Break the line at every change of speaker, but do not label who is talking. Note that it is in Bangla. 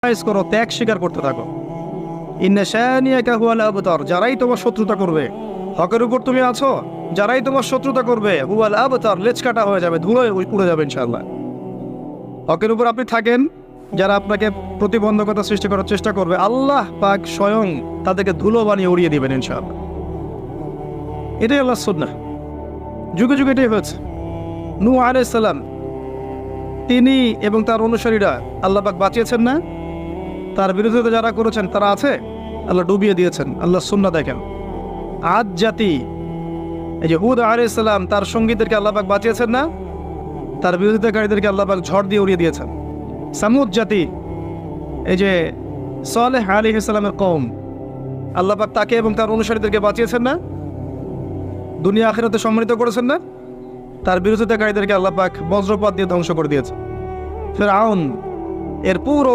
করো, ত্যাগ স্বীকার করতে থাকো। ইন্না শানিয়াকা হুয়াল আবতার, যারাই তোমার শত্রুতা করবে, হকের উপর তুমি আছো, যারাই তোমার শত্রুতা করবে হুয়াল আবতার, লেজ কাটা হয়ে যাবে, ধুলোয় উড়ে যাবে ইনশাআল্লাহ। হকের উপর আপনি থাকেন, যারা আপনাকে প্রতিবন্ধকতা সৃষ্টি করার চেষ্টা করবে, আল্লাহ পাক স্বয়ং তাদেরকে ধুলো বানিয়ে উড়িয়ে দিবেন ইনশাআল্লাহ। এটাই আল্লাহর সুন্নাহ, যুগে যুগে এটাই হয়েছে। নূহ আলাইহিস সালাম, তিনি এবং তার অনুসারীরা আল্লাহ পাক বাঁচিয়েছেন না? তার বিরোধিতা যারা করেছেন তারা আছে, আল্লাহ ডুবিয়ে দিয়েছেন। আল্লাহ সুন্নাহ দেখেন। আদ জাতি, এই যে হুদ আলাইহিস সালাম, তার সঙ্গীদেরকে আল্লাহ পাক বাঁচিয়েছেন না? তার বিরোধিতাকারীদেরকে আল্লাহ পাক ঝড় দিয়ে উড়িয়ে দিয়েছেন। সামুদ জাতি, এই যে সালেহ আলাইহিস সালামের কওম, আল্লাহ পাক তাকে এবং তার অনুসারীদেরকে বাঁচিয়েছেন না? দুনিয়া আখিরাতে সম্মানিত করেছেন না? তার বিরোধিতাকারীদেরকে আল্লাহ পাক বজ্রপাত দিয়ে ধ্বংস করে দিয়েছে। ফিরআউন, এর পুরো